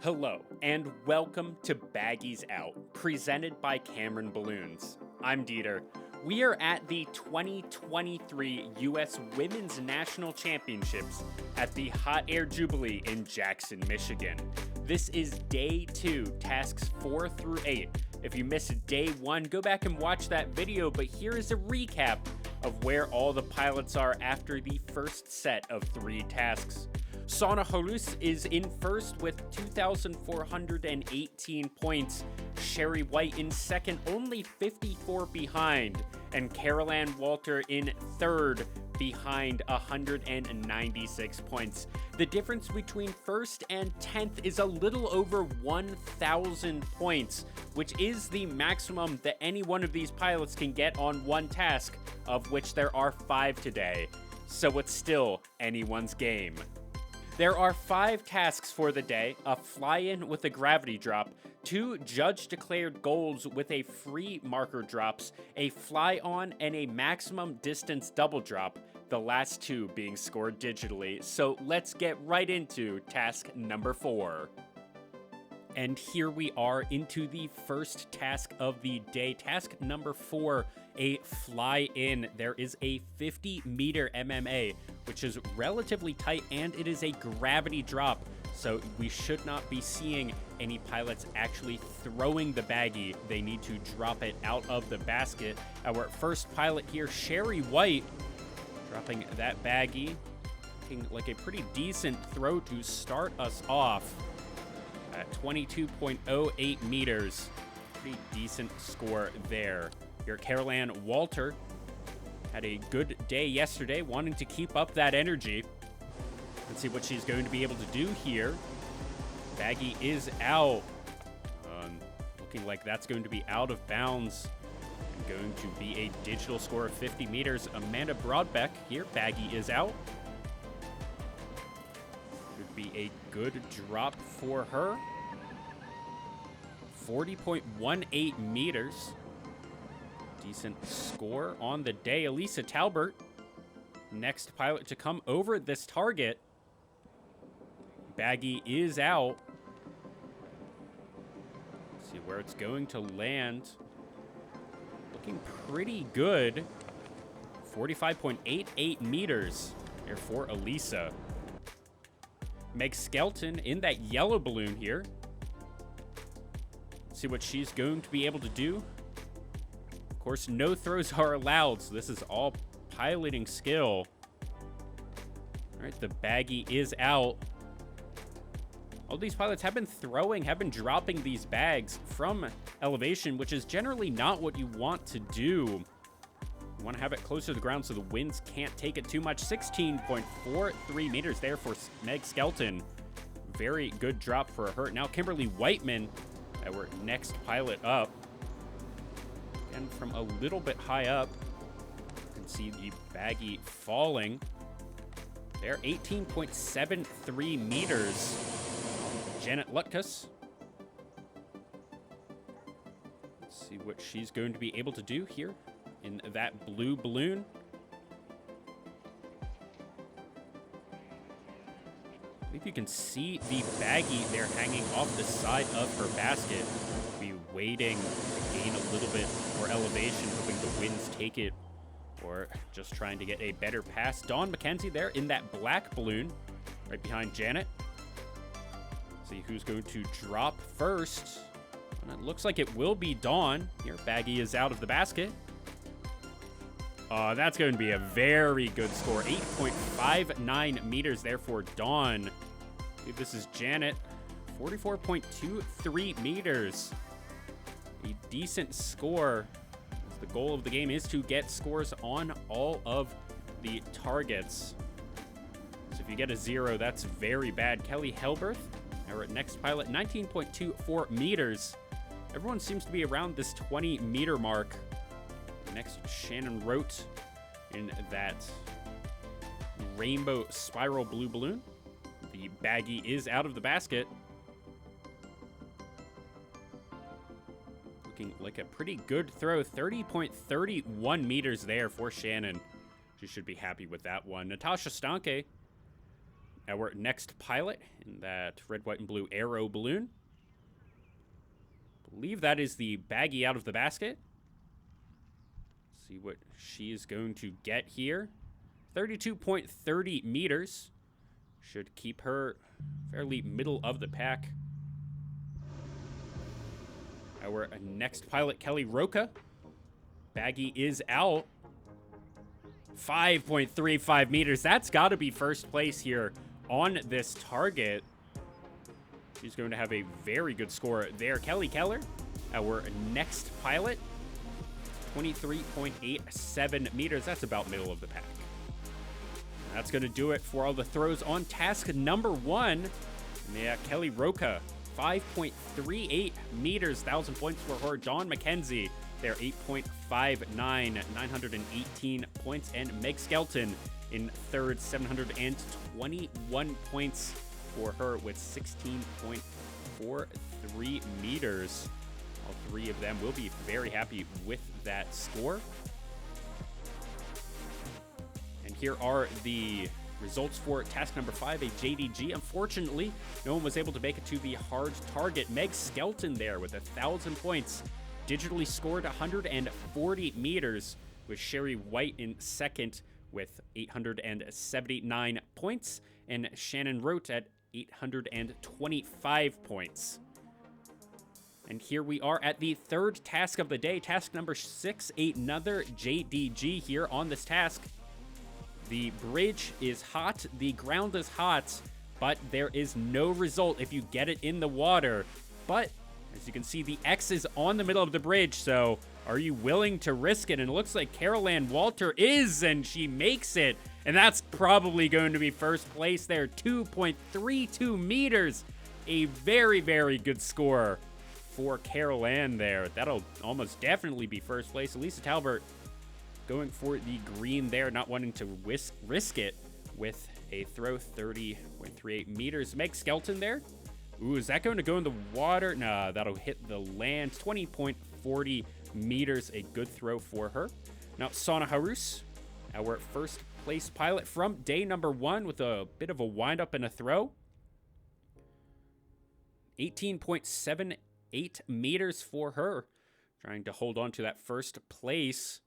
Hello, and welcome to Baggies Out, presented by Cameron Balloons. I'm Dieter. We are at the 2023 U.S. Women's National Championships at the Hot Air Jubilee in Jackson, Michigan. This is Day 2, Tasks 4 through 8. If you missed Day 1, go back and watch that video, but here is a recap of where all the pilots are after the first set of 3 tasks. Sana Holus is in first with 2,418 points. Sherry White in second, only 54 behind. And Carol Ann Walter in third, behind 196 points. The difference between first and 10th is a little over 1,000 points, which is the maximum that any one of these pilots can get on one task, of which there are 5 today. So it's still anyone's game. There are 5 tasks for the day: a fly-in with a gravity drop, 2 judge-declared goals with a free marker drops, a fly-on, and a maximum distance double drop, the last 2 being scored digitally. So let's get right into task number 4. And here we are into the first task of the day. Task number 4, a fly-in. There is a 50-meter MMA, which is relatively tight, and it is a gravity drop. So we should not be seeing any pilots actually throwing the baggie. They need to drop it out of the basket. Our first pilot here, Sherry White, dropping that baggie. Looking like a pretty decent throw to start us off at 22.08 meters. Pretty decent score there. Here, Carol Ann Walter had a good day yesterday, wanting to keep up that energy. Let's see what she's going to be able to do here. Baggie is out. Looking like that's going to be out of bounds. And going to be a digital score of 50 meters. Amanda Broadbeck here. Baggie is out. Should be a good drop for her. 40.18 meters. Decent score on the day. Elisa Talbert, next pilot to come over this target. Baggie is out. Let's see where it's going to land. Looking pretty good. 45.88 meters here for Elisa. Meg Skelton in that yellow balloon here. Let's see what she's going to be able to do. Of course, no throws are allowed, so this is all piloting skill. All right, the baggie is out. All these pilots have been dropping these bags from elevation, which is generally not what you want to do. You want to have it closer to the ground so the winds can't take it too much. 16.43 meters there for Meg Skelton. Very good drop for her. Now Kimberly Whiteman, our next pilot up. And from a little bit high up, you can see the baggie falling. There, 18.73 meters. Janet Lutkus. Let's see what she's going to be able to do here in that blue balloon. I believe you can see the baggie there hanging off the side of her basket. Be waiting to gain a little bit more elevation, hoping the winds take it, or just trying to get a better pass. Dawn McKenzie there in that black balloon, right behind Janet. See who's going to drop first. And it looks like it will be Dawn. Here, baggie is out of the basket. That's going to be a very good score. 8.59 meters there for Dawn. I believe this is Janet. 44.23 meters. A decent score. The goal of the game is to get scores on all of the targets. So if you get a 0, that's very bad. Kelly Helberth, our next pilot, 19.24 meters. Everyone seems to be around this 20-meter mark. Next, Shannon Rote in that rainbow spiral blue balloon. The baggie is out of the basket. Looking like a pretty good throw. 30.31 meters there for Shannon. She should be happy with that one. Natasha Stanke our next pilot in that red, white, and blue aero balloon. Believe that is the baggie out of the basket. See what she is going to get here. 32.30 meters. Should keep her fairly middle of the pack. Our next pilot, Kelly Roca. Baggie is out. 5.35 meters. That's got to be first place here on this target. She's going to have a very good score there. Kelly Keller, our next pilot. 23.87 meters. That's about middle of the pack. That's going to do it for all the throws on task number 1. Yeah, Kelly Roca, 5.38 meters, 1,000 points for her. Dawn McKenzie, there, 8.59, 918 points. And Meg Skelton in third, 721 points for her with 16.43 meters. All three of them will be very happy with that score. And here are the results for task number 5, a JDG. Unfortunately, no one was able to make it to the hard target. Meg Skelton there with 1,000 points. Digitally scored 140 meters, with Sherry White in second with 879 points. And Shannon Rote at 825 points. And here we are at the third task of the day, task number 6, another JDG here on this task. The bridge is hot, the ground is hot, but there is no result if you get it in the water. But as you can see, the X is on the middle of the bridge, so are you willing to risk it? And it looks like Carol Ann Walter is, and she makes it. And that's probably going to be first place there, 2.32 meters. A very, very good score for Carol Ann there. That'll almost definitely be first place. Elisa Talbert going for the green there, not wanting to risk it with a throw, 30.38 meters. Meg Skelton there. Ooh, is that going to go in the water? Nah, that'll hit the land. 20.40 meters, a good throw for her. Now, Sana Harus, our first place pilot from day number 1 with a bit of a windup and a throw. 18.78 meters for her. Trying to hold on to that first place.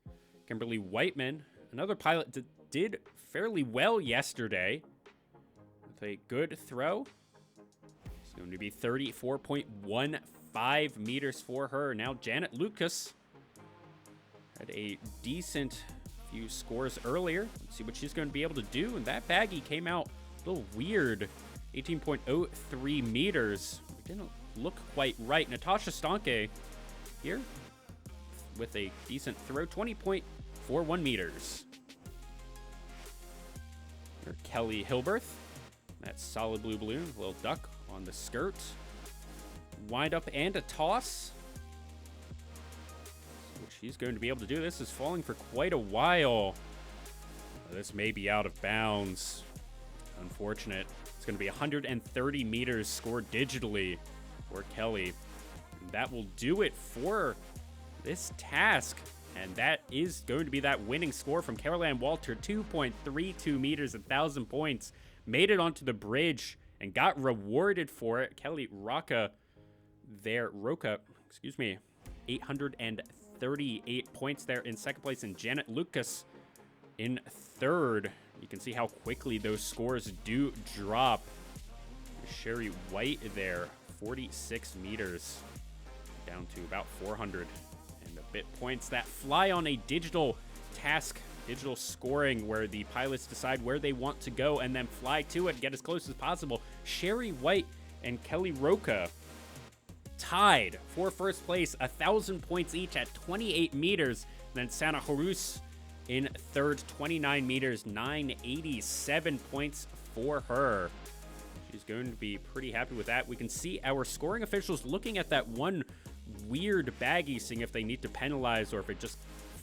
Kimberly Whiteman, another pilot did fairly well yesterday with a good throw. It's going to be 34.15 meters for her. Now Janet Lucas had a decent few scores earlier. Let's see what she's going to be able to do. And that baggie came out a little weird. 18.03 meters. It didn't look quite right. Natasha Stanke here with a decent throw. 20.41 meters. Or Kelly Hilberth. That solid blue balloon. Little duck on the skirt. Wind up and a toss. So she's going to be able to do. This is falling for quite a while. This may be out of bounds. Unfortunate. It's going to be 130 meters scored digitally for Kelly. And that will do it for this task. And that is going to be that winning score from Carol Ann Walter. 2.32 meters, 1,000 points. Made it onto the bridge and got rewarded for it. Kelly Roca there. Roca, excuse me. 838 points there in second place. And Janet Lucas in third. You can see how quickly those scores do drop. Sherry White there. 46 meters. Down to about 400 and a bit points. That fly on a digital task, digital scoring, where the pilots decide where they want to go and then fly to it, get as close as possible. Sherry White and Kelly Roca tied for first place, 1,000 points each at 28 meters. And then Sana Horus in third, 29 meters, 987 points for her. She's going to be pretty happy with that. We can see our scoring officials looking at that one weird baggie, seeing if they need to penalize or if it just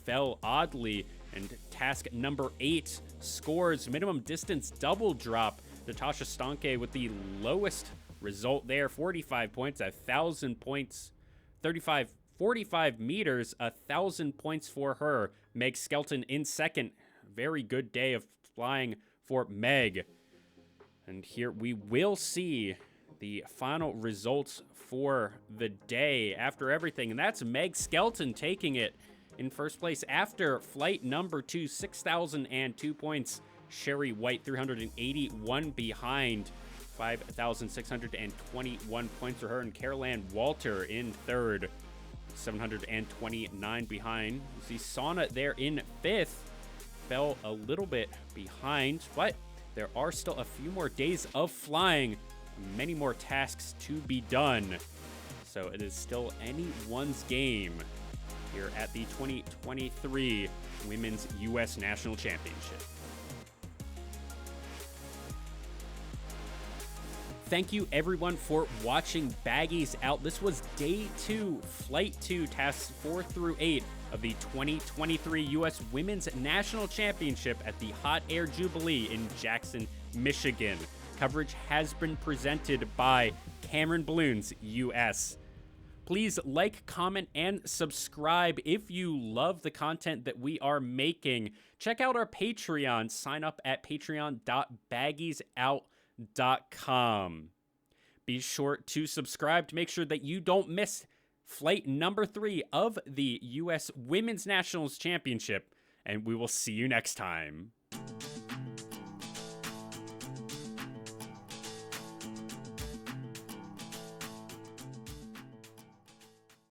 fell oddly. And task number 8 scores minimum distance double drop. Natasha Stanke with the lowest result there, 45 points, 1,000 points, 45 meters, 1,000 points for her. Meg Skelton in second. Very good day of flying for Meg. And here we will see the final results for the day after everything. And that's Meg Skelton taking it in first place after flight number 2, 6,002 points. Sherry White, 381 behind, 5,621 points for her. And Carol Ann Walter in third, 729 behind. You see Sauna there in fifth, fell a little bit behind, but there are still a few more days of flying, many more tasks to be done. So it is still anyone's game here at the 2023 Women's U.S. National Championship. Thank you everyone for watching Baggies Out. This was day 2, flight 2, tasks 4 through 8 of the 2023 U.S. Women's National Championship at the Hot Air Jubilee in Jackson, Michigan. Coverage has been presented by Cameron Balloons US. Please like, comment, and subscribe if you love the content that we are making. Check out our Patreon. Sign up at patreon.baggiesout.com. Be sure to subscribe to make sure that you don't miss flight number 3 of the U.S. Women's Nationals Championship, and we will see you next time.